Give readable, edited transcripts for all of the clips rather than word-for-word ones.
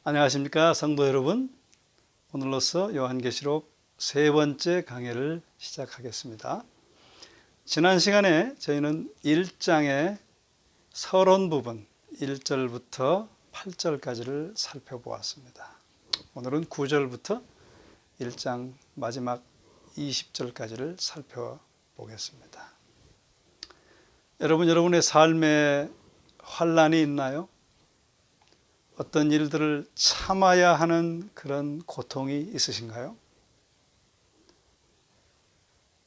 안녕하십니까 성도 여러분. 오늘로써 요한계시록 세 번째 강해를 시작하겠습니다. 지난 시간에 저희는 1장의 서론 부분 1절부터 8절까지를 살펴보았습니다. 오늘은 9절부터 1장 마지막 20절까지를 살펴보겠습니다. 여러분의 삶에 환난이 있나요? 어떤 일들을 참아야 하는 그런 고통이 있으신가요?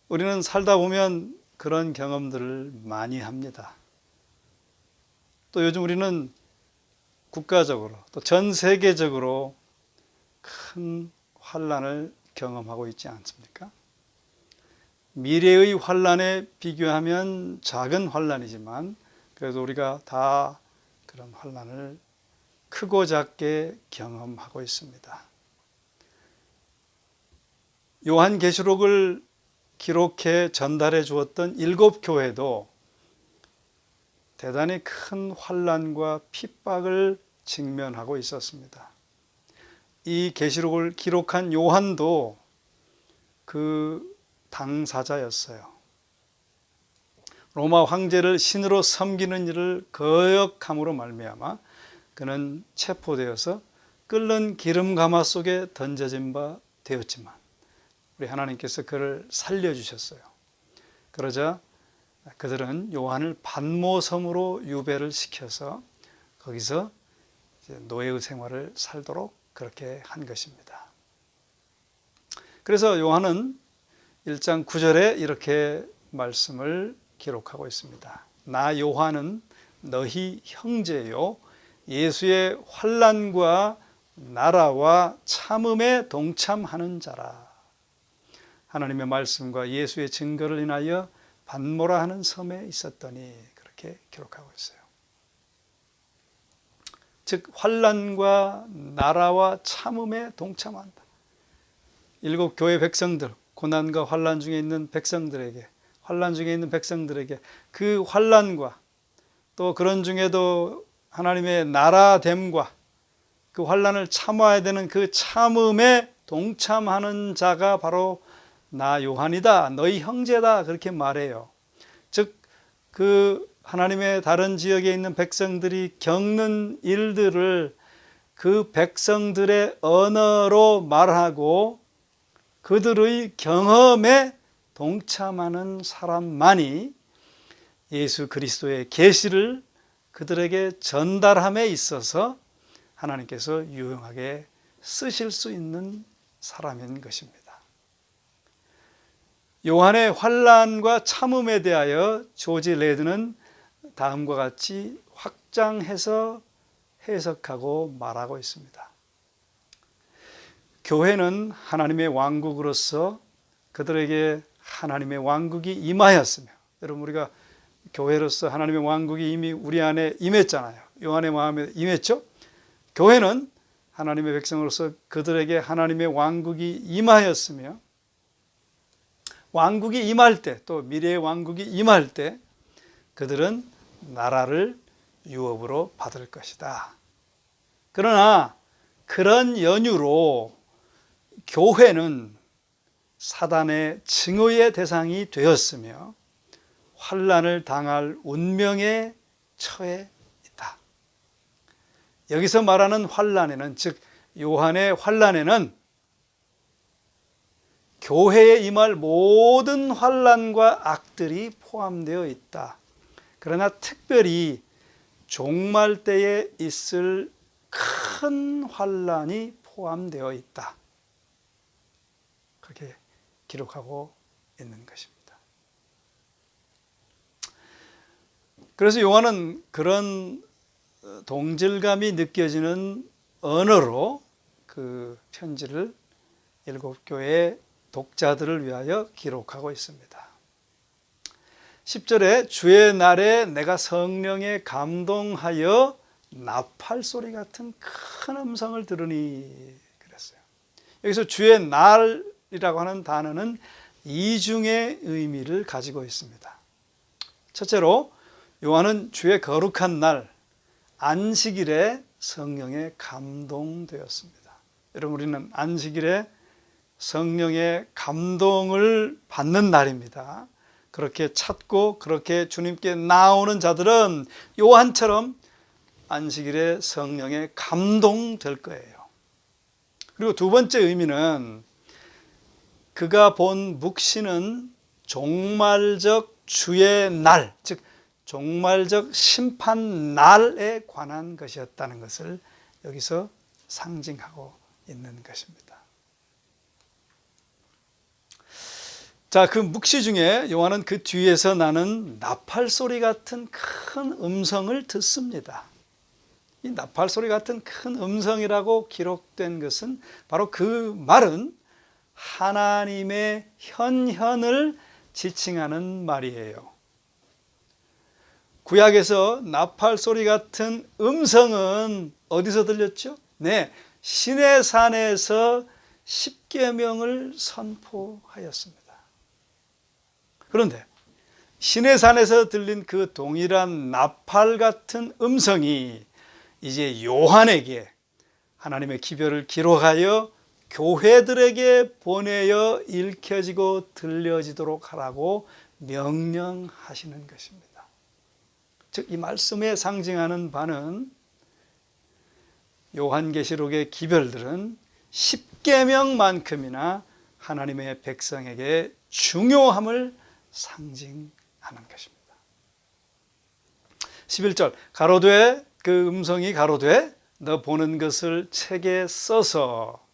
우리는 살다 보면 그런 경험들을 많이 합니다. 또 요즘 우리는 국가적으로 또 전 세계적으로 큰 환난을 경험하고 있지 않습니까? 미래의 환난에 비교하면 작은 환난이지만 그래도 우리가 다 그런 환난을 크고 작게 경험하고 있습니다. 요한계시록을 기록해 전달해 주었던 7교회도 대단히 큰 환난과 핍박을 직면하고 있었습니다. 이 계시록을 기록한 요한도 그 당사자였어요. 로마 황제를 신으로 섬기는 일을 거역함으로 말미암아 그는 체포되어서 끓는 기름가마 속에 던져진 바 되었지만 우리 하나님께서 그를 살려주셨어요. 그러자 그들은 요한을 반모섬으로 유배를 시켜서 거기서 노예의 생활을 살도록 그렇게 한 것입니다. 그래서 요한은 1장 9절에 이렇게 말씀을 기록하고 있습니다. 나 요한은 너희 형제요 예수의 환난과 나라와 참음에 동참하는 자라. 하나님의 말씀과 예수의 증거를 인하여 반모라 하는 섬에 있었더니 그렇게 기록하고 있어요. 즉 환난과 나라와 참음에 동참한다. 7교회 백성들, 고난과 환난 중에 있는 백성들에게, 환난 중에 있는 백성들에게 그 환난과 또 그런 중에도 하나님의 나라됨과 그 환난을 참아야 되는 그 참음에 동참하는 자가 바로 나 요한이다, 너희 형제다, 그렇게 말해요. 즉 그 하나님의 다른 지역에 있는 백성들이 겪는 일들을 그 백성들의 언어로 말하고 그들의 경험에 동참하는 사람만이 예수 그리스도의 계시를 그들에게 전달함에 있어서 하나님께서 유용하게 쓰실 수 있는 사람인 것입니다. 요한의 환난과 참음에 대하여 조지 레드는 다음과 같이 확장해서 해석하고 말하고 있습니다. 교회는 하나님의 왕국으로서 그들에게 하나님의 왕국이 임하였으며, 여러분 우리가 교회로서 하나님의 왕국이 이미 우리 안에 임했잖아요. 요한의 마음에 임했죠. 교회는 하나님의 백성으로서 그들에게 하나님의 왕국이 임하였으며 왕국이 임할 때, 또 미래의 왕국이 임할 때 그들은 나라를 유업으로 받을 것이다. 그러나 그런 연유로 교회는 사단의 증오의 대상이 되었으며 환난을 당할 운명에 처해 있다. 여기서 말하는 환난에는, 즉 요한의 환난에는 교회에 임할 모든 환난과 악들이 포함되어 있다. 그러나 특별히 종말 때에 있을 큰 환난이 포함되어 있다. 그렇게 기록하고 있는 것입니다. 그래서 요한은 그런 동질감이 느껴지는 언어로 그 편지를 7교회의 독자들을 위하여 기록하고 있습니다. 10절에 주의 날에 내가 성령에 감동하여 나팔 소리 같은 큰 음성을 들으니 그랬어요. 여기서 주의 날이라고 하는 단어는 이중의 의미를 가지고 있습니다. 첫째로 요한은 주의 거룩한 날 안식일에 성령에 감동되었습니다. 여러분, 우리는 안식일에 성령의 감동을 받는 날입니다. 그렇게 찾고 그렇게 주님께 나오는 자들은 요한처럼 안식일에 성령에 감동될 거예요. 그리고 두 번째 의미는 그가 본 묵시는 종말적 주의 날, 즉 종말적 심판 날에 관한 것이었다는 것을 여기서 상징하고 있는 것입니다. 자, 그 묵시 중에 요한은 그 뒤에서 나는 나팔 소리 같은 큰 음성을 듣습니다. 이 나팔 소리 같은 큰 음성이라고 기록된 것은 바로 그 말은 하나님의 현현을 지칭하는 말이에요. 구약에서 나팔 소리 같은 음성은 어디서 들렸죠? 네, 시내산에서 십계명을 선포하였습니다. 그런데 시내산에서 들린 그 동일한 나팔 같은 음성이 이제 요한에게 하나님의 기별을 기록하여 교회들에게 보내어 읽혀지고 들려지도록 하라고 명령하시는 것입니다. 즉, 이 말씀에 상징하는 바는 요한계시록의 기별들은 십계명만큼이나 하나님의 백성에게 중요함을 상징하는 것입니다. 11절 가로되, 그 음성이 가로되 너 보는 것을 책에 써서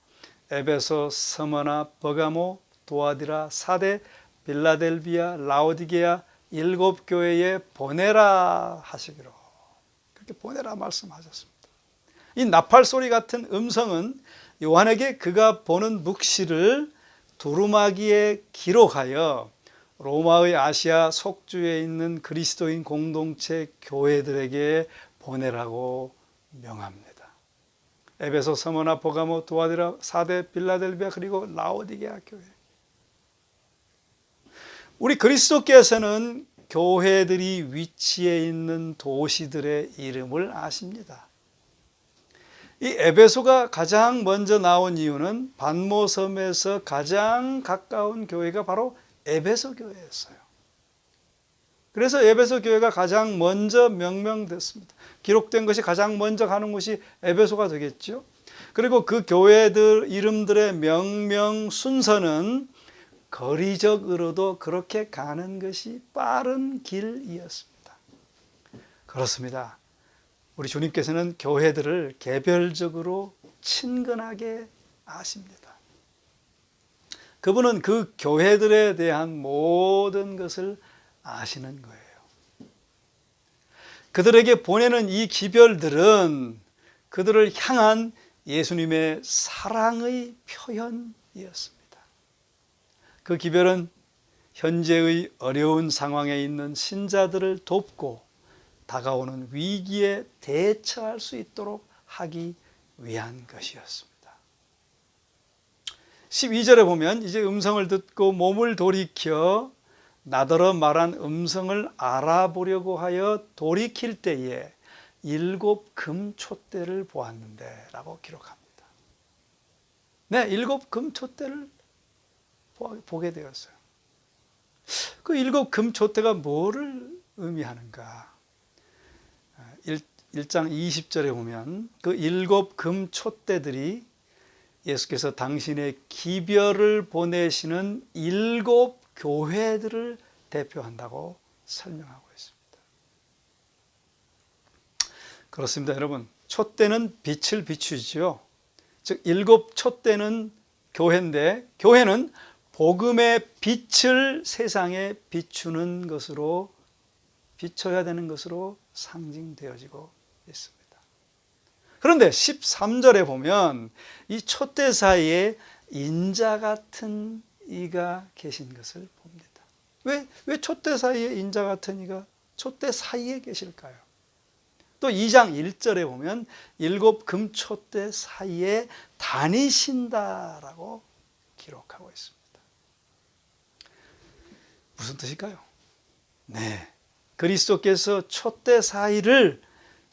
에베소, 스무나, 버가모, 도아디라, 사데, 빌라델비아, 라오디게아 일곱 교회에 보내라 하시기로, 그렇게 보내라 말씀하셨습니다. 이 나팔 소리 같은 음성은 요한에게 그가 보는 묵시를 두루마기에 기록하여 로마의 아시아 속주에 있는 그리스도인 공동체 교회들에게 보내라고 명합니다. 에베소, 스무나, 버가모, 도아디라, 사데, 빌라델비아 그리고 라오디게아 교회. 우리 그리스도께서는 교회들이 위치해 있는 도시들의 이름을 아십니다. 이 에베소가 가장 먼저 나온 이유는 반모섬에서 가장 가까운 교회가 바로 에베소 교회였어요. 그래서 에베소 교회가 가장 먼저 명명됐습니다. 기록된 것이 가장 먼저 가는 곳이 에베소가 되겠죠. 그리고 그 교회들 이름들의 명명 순서는 거리적으로도 그렇게 가는 것이 빠른 길이었습니다. 그렇습니다. 우리 주님께서는 교회들을 개별적으로 친근하게 아십니다. 그분은 그 교회들에 대한 모든 것을 아시는 거예요. 그들에게 보내는 이 기별들은 그들을 향한 예수님의 사랑의 표현이었습니다. 그 기별은 현재의 어려운 상황에 있는 신자들을 돕고 다가오는 위기에 대처할 수 있도록 하기 위한 것이었습니다. 12절에 보면 이제 음성을 듣고 몸을 돌이켜 나더러 말한 음성을 알아보려고 하여 돌이킬 때에 일곱 금촛대를 보았는데 라고 기록합니다. 네, 일곱 금촛대를 보게 되었어요. 그 일곱 금촛대가 뭐를 의미하는가? 1장 20절에 보면 그 일곱 금촛대들이 예수께서 당신의 기별을 보내시는 일곱 교회들을 대표한다고 설명하고 있습니다. 그렇습니다, 여러분. 촛대는 빛을 비추지요. 즉 일곱 촛대는 교회인데, 교회는 복음의 빛을 세상에 비추는 것으로, 비춰야 되는 것으로 상징되어지고 있습니다. 그런데 13절에 보면 이 촛대 사이에 인자 같은 이가 계신 것을 봅니다. 왜 촛대 사이에 인자 같은 이가 촛대 사이에 계실까요? 또 2장 1절에 보면 일곱 금촛대 사이에 다니신다라고 기록하고 있습니다. 무슨 뜻일까요? 네, 그리스도께서 촛대 사이를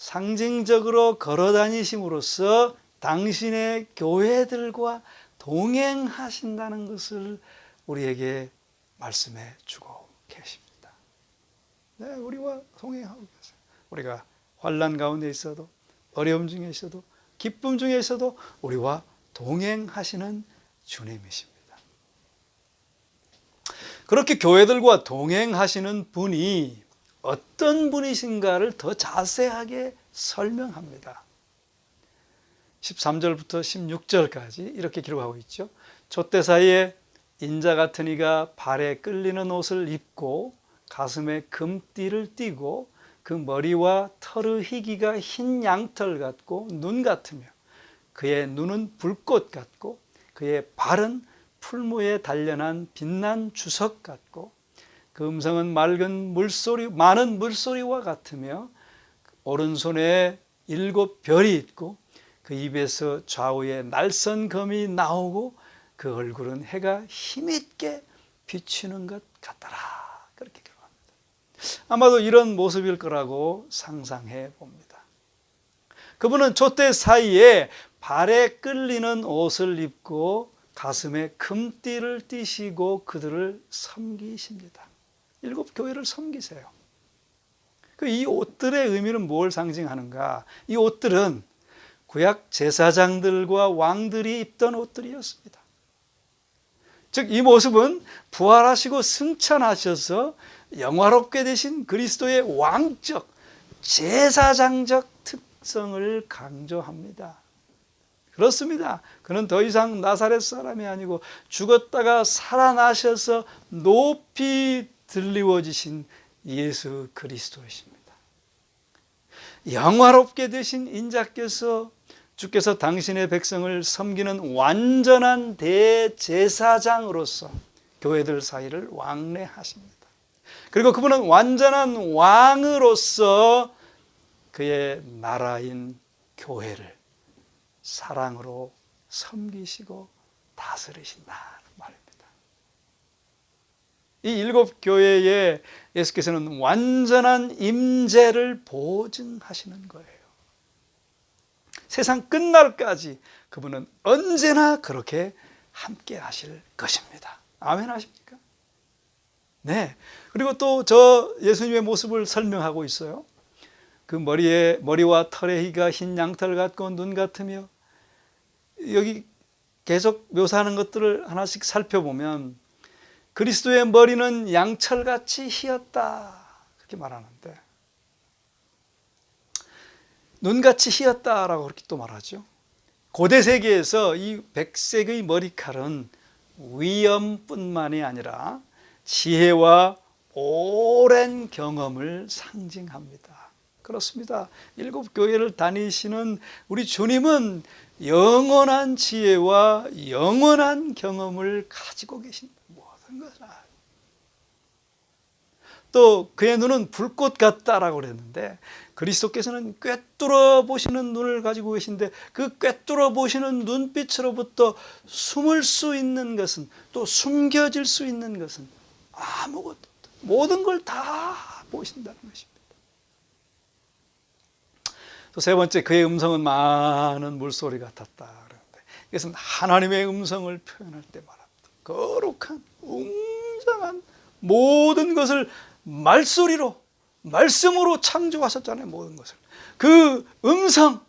상징적으로 걸어 다니심으로써 당신의 교회들과 동행하신다는 것을 우리에게 말씀해 주고 계십니다. 네, 우리와 동행하고 계세요. 우리가 환난 가운데 있어도, 어려움 중에 있어도, 기쁨 중에 있어도 우리와 동행하시는 주님이십니다. 그렇게 교회들과 동행하시는 분이 어떤 분이신가를 더 자세하게 설명합니다. 13절부터 16절까지 이렇게 기록하고 있죠. 촛대 사이에 인자 같은 이가 발에 끌리는 옷을 입고 가슴에 금띠를 띠고 그 머리와 털의 희기가 흰 양털 같고 눈 같으며 그의 눈은 불꽃 같고 그의 발은 풀무에 단련한 빛난 주석 같고 그 음성은 맑은 물소리, 많은 물소리와 같으며 오른손에 7 별이 있고 그 입에서 좌우에 날선 검이 나오고 그 얼굴은 해가 힘있게 비추는 것 같더라. 그렇게 기록합니다. 아마도 이런 모습일 거라고 상상해 봅니다. 그분은 촛대 사이에 발에 끌리는 옷을 입고 가슴에 금띠를 띠시고 그들을 섬기십니다. 7 교회를 섬기세요. 이 옷들의 의미는 뭘 상징하는가? 이 옷들은 구약 제사장들과 왕들이 입던 옷들이었습니다. 즉 이 모습은 부활하시고 승천하셔서 영화롭게 되신 그리스도의 왕적, 제사장적 특성을 강조합니다. 그렇습니다. 그는 더 이상 나사렛 사람이 아니고 죽었다가 살아나셔서 높이 들리워지신 예수 그리스도이십니다. 영화롭게 되신 인자께서 주께서 당신의 백성을 섬기는 완전한 대제사장으로서 교회들 사이를 왕래하십니다. 그리고 그분은 완전한 왕으로서 그의 나라인 교회를 사랑으로 섬기시고 다스리신다는 말입니다. 이 7 교회에 예수께서는 완전한 임재를 보증하시는 거예요. 세상 끝날까지 그분은 언제나 그렇게 함께 하실 것입니다. 아멘 하십니까? 네. 그리고 또 저 예수님의 모습을 설명하고 있어요. 그 머리와 털의 희가 흰 양털 같고 눈 같으며, 여기 계속 묘사하는 것들을 하나씩 살펴보면 그리스도의 머리는 양철같이 희었다 그렇게 말하는데, 눈같이 희었다라고 그렇게 또 말하죠. 고대 세계에서 이 백색의 머리칼은 위엄뿐만이 아니라 지혜와 오랜 경험을 상징합니다. 그렇습니다. 7 교회를 다니시는 우리 주님은 영원한 지혜와 영원한 경험을 가지고 계신다. 모든 것을 알아요. 또 그의 눈은 불꽃 같다라고 그랬는데, 그리스도께서는 꿰뚫어 보시는 눈을 가지고 계신데 그 꿰뚫어 보시는 눈빛으로부터 숨을 수 있는 것은, 또 숨겨질 수 있는 것은 아무것도 없다. 모든 걸 다 보신다는 것입니다. 또 세 번째, 그의 음성은 많은 물소리 같았다 그러는데, 이것은 하나님의 음성을 표현할 때 말합니다. 거룩한 웅장한 모든 것을 말소리로, 말씀으로 창조하셨잖아요. 모든 것을. 그 음성,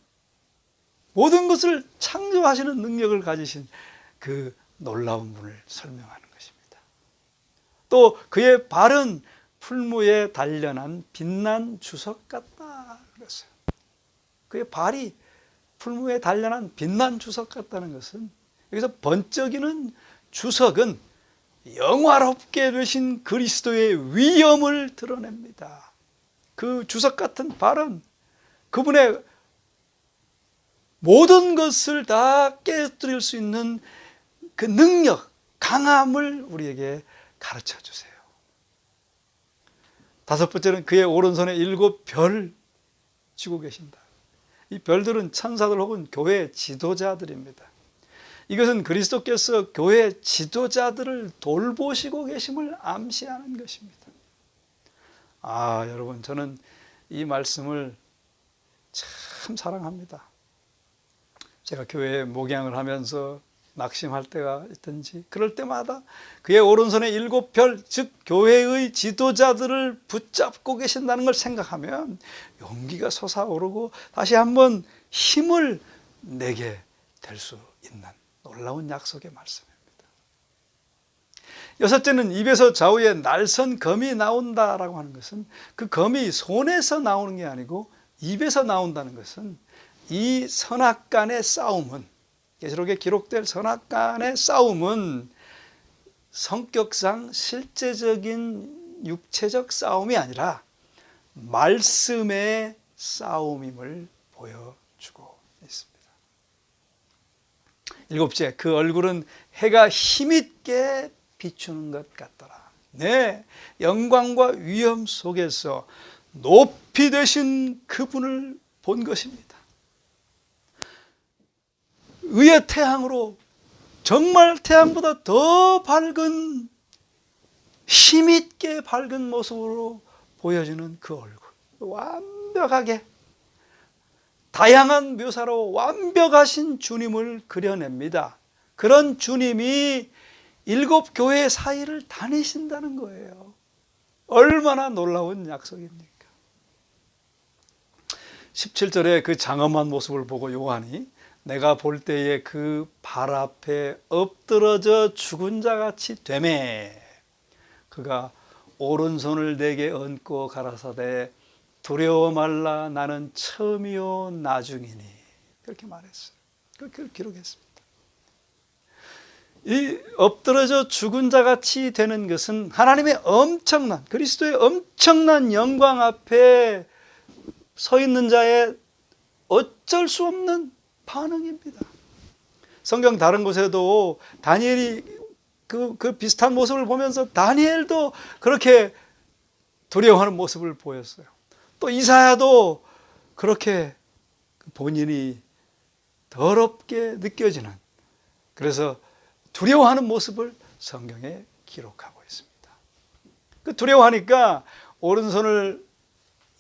모든 것을 창조하시는 능력을 가지신 그 놀라운 분을 설명하는 것입니다. 또 그의 발은 풀무에 단련한 빛난 주석 같다 그랬어요. 그의 발이 풀무에 단련한 빛난 주석 같다는 것은, 여기서 번쩍이는 주석은 영화롭게 되신 그리스도의 위엄을 드러냅니다. 그 주석 같은 발은 그분의 모든 것을 다 깨뜨릴 수 있는 그 능력, 강함을 우리에게 가르쳐 주세요. 5번째는 그의 오른손에 7 별 쥐고 계신다. 이 별들은 천사들 혹은 교회 지도자들입니다. 이것은 그리스도께서 교회 지도자들을 돌보시고 계심을 암시하는 것입니다. 여러분, 저는 이 말씀을 참 사랑합니다. 제가 교회에 목양을 하면서 낙심할 때가 있든지 그럴 때마다 그의 오른손에 7별, 즉 교회의 지도자들을 붙잡고 계신다는 걸 생각하면 용기가 솟아오르고 다시 한번 힘을 내게 될 수 있는 놀라운 약속의 말씀입니다. 여섯째는 입에서 좌우에 날선 검이 나온다라고 하는 것은 그 검이 손에서 나오는 게 아니고 입에서 나온다는 것은 이 선악간의 싸움은, 계시록에 기록될 선악간의 싸움은 성격상 실제적인 육체적 싸움이 아니라 말씀의 싸움임을 보여주고 있습니다. 일곱째, 그 얼굴은 해가 힘있게 비추는 것 같더라. 네, 영광과 위엄 속에서 높이 되신 그분을 본 것입니다. 의의 태양으로, 정말 태양보다 더 밝은, 힘있게 밝은 모습으로 보여지는 그 얼굴, 완벽하게 다양한 묘사로 완벽하신 주님을 그려냅니다. 그런 주님이 7 교회 사이를 다니신다는 거예요. 얼마나 놀라운 약속입니까? 17절에 그 장엄한 모습을 보고 요한이 내가 볼 때에 그 발 앞에 엎드러져 죽은 자 같이 되매 그가 오른손을 내게 얹고 가라사대 두려워 말라 나는 처음이요 나중이니, 그렇게 말했어요. 그렇게 기록했습니다. 이 엎드러져 죽은 자 같이 되는 것은 하나님의 엄청난, 그리스도의 엄청난 영광 앞에 서 있는 자의 어쩔 수 없는 반응입니다. 성경 다른 곳에도 다니엘이 그 비슷한 모습을 보면서 다니엘도 그렇게 두려워하는 모습을 보였어요. 또 이사야도 그렇게 본인이 더럽게 느껴지는, 그래서 두려워하는 모습을 성경에 기록하고 있습니다. 그 두려워하니까 오른손을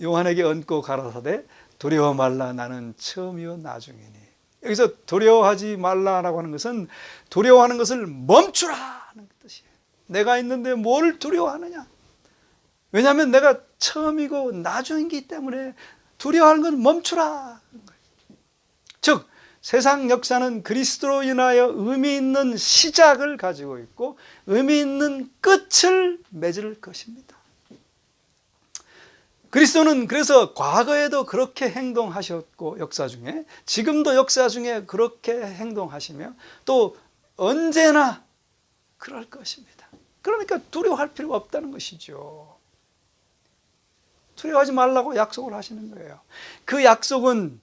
요한에게 얹고 가라사대 두려워 말라 나는 처음이요 나중이니. 여기서 두려워하지 말라라고 하는 것은 두려워하는 것을 멈추라는 뜻이에요. 내가 있는데 뭘 두려워하느냐? 왜냐하면 내가 처음이고 나중이기 때문에 두려워하는 건 멈추라. 즉 세상 역사는 그리스도로 인하여 의미 있는 시작을 가지고 있고 의미 있는 끝을 맺을 것입니다. 그리스도는 그래서 과거에도 그렇게 행동하셨고 역사 중에, 지금도 역사 중에 그렇게 행동하시며 또 언제나 그럴 것입니다. 그러니까 두려워할 필요가 없다는 것이죠. 두려워하지 말라고 약속을 하시는 거예요. 그 약속은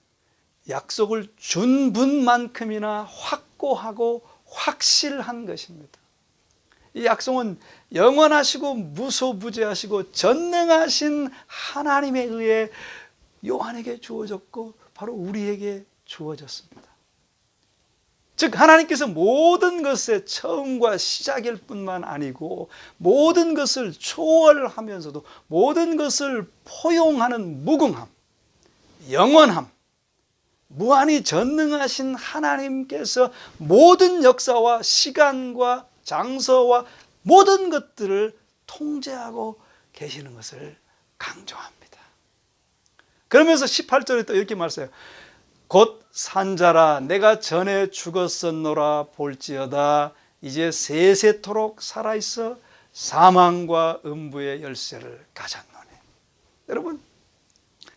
약속을 준 분만큼이나 확고하고 확실한 것입니다. 이 약속은 영원하시고 무소부재하시고 전능하신 하나님에 의해 요한에게 주어졌고 바로 우리에게 주어졌습니다. 즉 하나님께서 모든 것의 처음과 시작일 뿐만 아니고 모든 것을 초월하면서도 모든 것을 포용하는 무궁함, 영원함, 무한히 전능하신 하나님께서 모든 역사와 시간과 장소와 모든 것들을 통제하고 계시는 것을 강조합니다. 그러면서 18절에 또 이렇게 말해요. 곧 산자라 내가 전에 죽었었노라 볼지어다 이제 세세토록 살아있어 사망과 음부의 열쇠를 가졌노니. 여러분,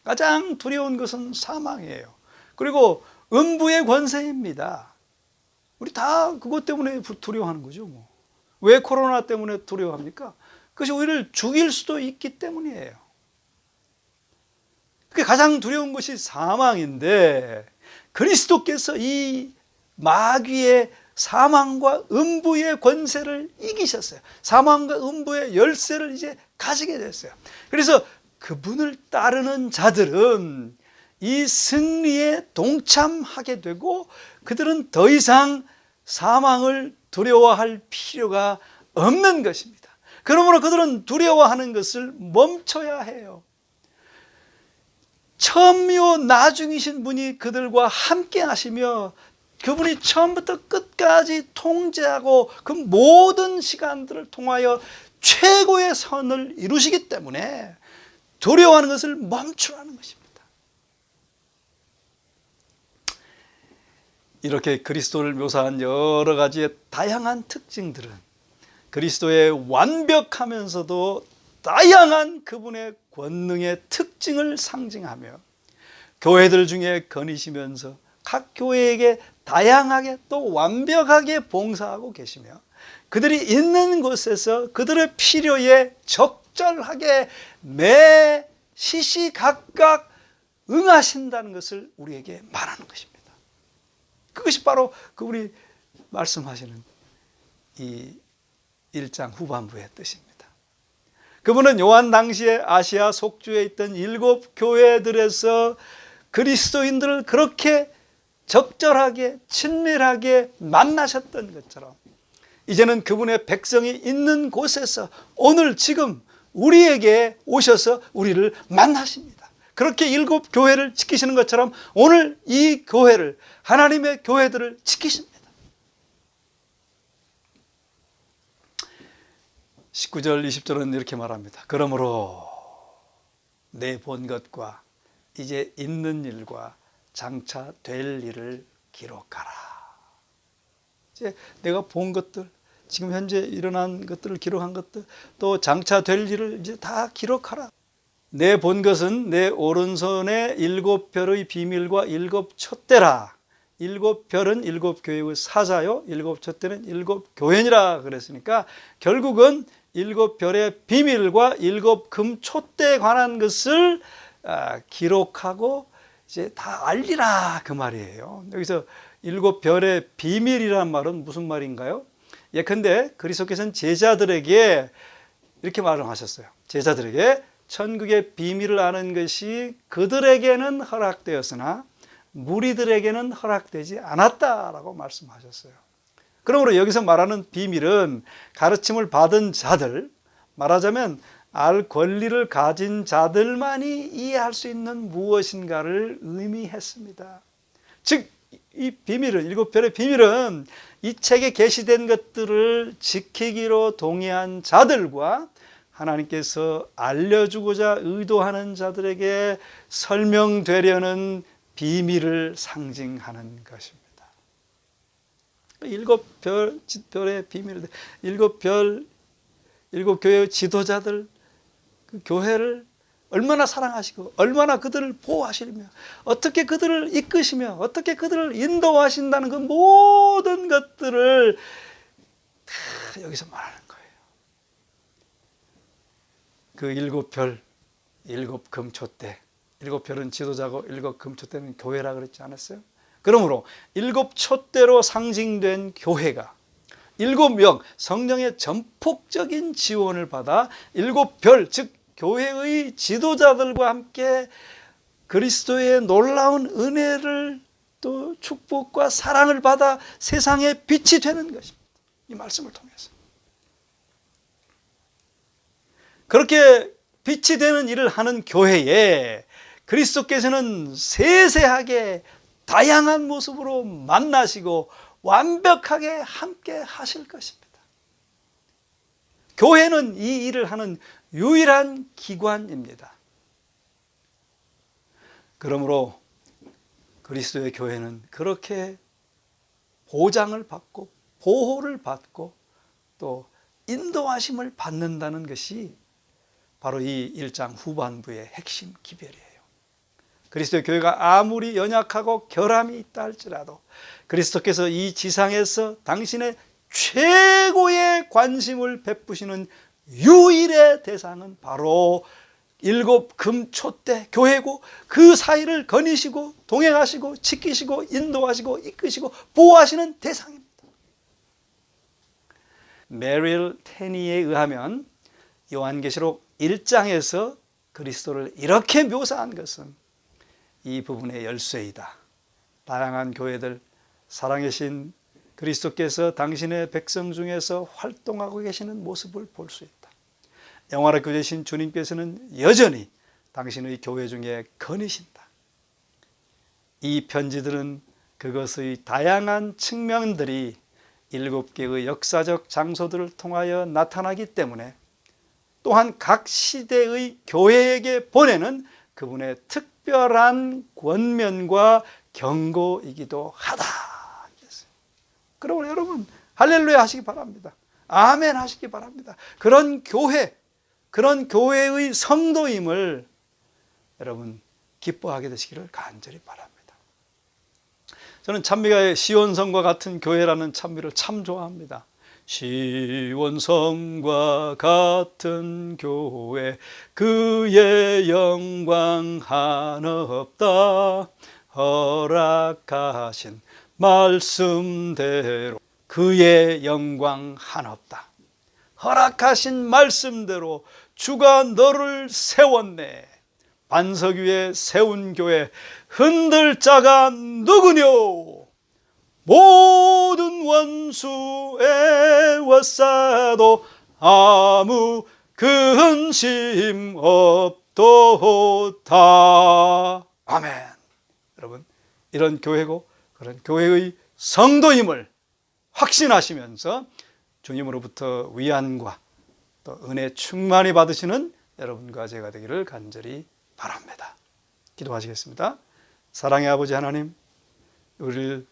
가장 두려운 것은 사망이에요. 그리고 음부의 권세입니다. 우리 다 그것 때문에 두려워하는 거죠. 왜 코로나 때문에 두려워합니까? 그것이 우리를 죽일 수도 있기 때문이에요. 그게 가장 두려운 것이 사망인데 그리스도께서 이 마귀의 사망과 음부의 권세를 이기셨어요. 사망과 음부의 열쇠를 이제 가지게 됐어요. 그래서 그분을 따르는 자들은 이 승리에 동참하게 되고 그들은 더 이상 사망을 두려워할 필요가 없는 것입니다. 그러므로 그들은 두려워하는 것을 멈춰야 해요. 처음이요 나중이신 분이 그들과 함께 하시며 그분이 처음부터 끝까지 통제하고 그 모든 시간들을 통하여 최고의 선을 이루시기 때문에 두려워하는 것을 멈추라는 것입니다. 이렇게 그리스도를 묘사한 여러 가지의 다양한 특징들은 그리스도의 완벽하면서도 다양한 그분의 권능의 특징을 상징하며 교회들 중에 거니시면서 각 교회에게 다양하게 또 완벽하게 봉사하고 계시며 그들이 있는 곳에서 그들의 필요에 적절하게 매 시시각각 응하신다는 것을 우리에게 말하는 것입니다. 그것이 바로 그분이 말씀하시는 이 1장 후반부의 뜻입니다. 그분은 요한 당시에 아시아 속주에 있던 7 교회들에서 그리스도인들을 그렇게 적절하게 친밀하게 만나셨던 것처럼 이제는 그분의 백성이 있는 곳에서 오늘 지금 우리에게 오셔서 우리를 만나십니다. 그렇게 7 교회를 지키시는 것처럼 오늘 이 교회를, 하나님의 교회들을 지키십니다. 19절 20절은 이렇게 말합니다. 그러므로 내 본 것과 이제 있는 일과 장차 될 일을 기록하라. 이제 내가 본 것들, 지금 현재 일어난 것들을 기록한 것들, 또 장차 될 일을 이제 다 기록하라. 내 본 것은 내 오른손에 7 별의 비밀과 7 촛대라. 7 별은 7 교회의 사자요, 7 촛대는 7 교회니라 그랬으니까 결국은 7 별의 비밀과 7 금 촛대에 관한 것을 기록하고 이제 다 알리라 그 말이에요. 여기서 7 별의 비밀이란 말은 무슨 말인가요? 예컨대 그리스도께서는 제자들에게 이렇게 말을 하셨어요. 제자들에게 천국의 비밀을 아는 것이 그들에게는 허락되었으나 무리들에게는 허락되지 않았다라고 말씀하셨어요. 그러므로 여기서 말하는 비밀은 가르침을 받은 자들, 말하자면 알 권리를 가진 자들만이 이해할 수 있는 무엇인가를 의미했습니다. 즉, 이 비밀은, 7 별의 비밀은 이 책에 게시된 것들을 지키기로 동의한 자들과 하나님께서 알려주고자 의도하는 자들에게 설명되려는 비밀을 상징하는 것입니다. 7 별의 비밀, 7 교회의 지도자들, 그 교회를 얼마나 사랑하시고 얼마나 그들을 보호하시며 어떻게 그들을 이끄시며 어떻게 그들을 인도하신다는 그 모든 것들을 다 여기서 말하는 거예요. 그 7 별, 7 금촛대, 7 별은 지도자고 7 금촛대는 교회라 그랬지 않았어요? 그러므로 7 촛대로 상징된 교회가 7명 성령의 전폭적인 지원을 받아 7 별, 즉 교회의 지도자들과 함께 그리스도의 놀라운 은혜를 또 축복과 사랑을 받아 세상에 빛이 되는 것입니다. 이 말씀을 통해서 그렇게 빛이 되는 일을 하는 교회에 그리스도께서는 세세하게 다양한 모습으로 만나시고 완벽하게 함께 하실 것입니다. 교회는 이 일을 하는 유일한 기관입니다. 그러므로 그리스도의 교회는 그렇게 보장을 받고 보호를 받고 또 인도하심을 받는다는 것이 바로 이 1장 후반부의 핵심 기별이에요. 그리스도의 교회가 아무리 연약하고 결함이 있다 할지라도 그리스도께서 이 지상에서 당신의 최고의 관심을 베푸시는 유일의 대상은 바로 7 금촛대 교회고 그 사이를 거니시고 동행하시고 지키시고 인도하시고 이끄시고 보호하시는 대상입니다. 메릴 테니에 의하면 요한계시록 1장에서 그리스도를 이렇게 묘사한 것은 이 부분의 열쇠이다. 다양한 교회들, 살아계신 그리스도께서 당신의 백성 중에서 활동하고 계시는 모습을 볼 수 있다. 영화롭게 되신 주님께서는 여전히 당신의 교회 중에 거니신다. 이 편지들은 그것의 다양한 측면들이 7개의 역사적 장소들을 통하여 나타나기 때문에 또한 각 시대의 교회에게 보내는 그분의 특별한 권면과 경고이기도 하다. 그러므로 여러분 할렐루야 하시기 바랍니다. 아멘 하시기 바랍니다. 그런 교회, 그런 교회의 성도임을 여러분 기뻐하게 되시기를 간절히 바랍니다. 저는 찬미가의 시온성과 같은 교회라는 찬미를 참 좋아합니다. 시온성과 같은 교회 그의 영광 한없다. 허락하신 말씀대로 그의 영광 한없다. 허락하신 말씀대로 주가 너를 세웠네. 반석 위에 세운 교회 흔들 자가 누구뇨? 모든 원수 애워싸도 아무 근심 없도다. 아멘. 여러분 이런 교회고 그런 교회의 성도임을 확신하시면서 주님으로부터 위안과 또 은혜 충만히 받으시는 여러분과 제가 되기를 간절히 바랍니다. 기도하시겠습니다. 사랑의 아버지 하나님, 우리를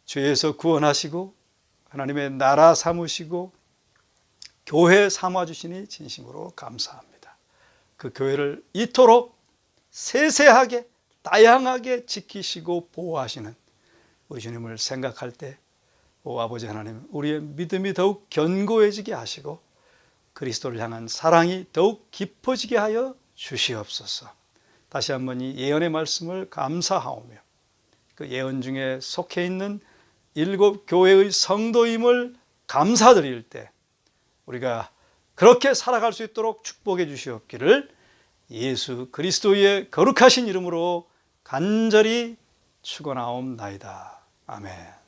죄에서 구원하시고 하나님의 나라 삼으시고 교회 삼아주시니 진심으로 감사합니다. 그 교회를 이토록 세세하게 다양하게 지키시고 보호하시는 우리 주님을 생각할 때 오 아버지 하나님, 우리의 믿음이 더욱 견고해지게 하시고 그리스도를 향한 사랑이 더욱 깊어지게 하여 주시옵소서. 다시 한번 이 예언의 말씀을 감사하오며 그 예언 중에 속해 있는 7 교회의 성도임을 감사드릴 때 우리가 그렇게 살아갈 수 있도록 축복해 주시옵기를 예수 그리스도의 거룩하신 이름으로 간절히 축원하옵나이다. 아멘.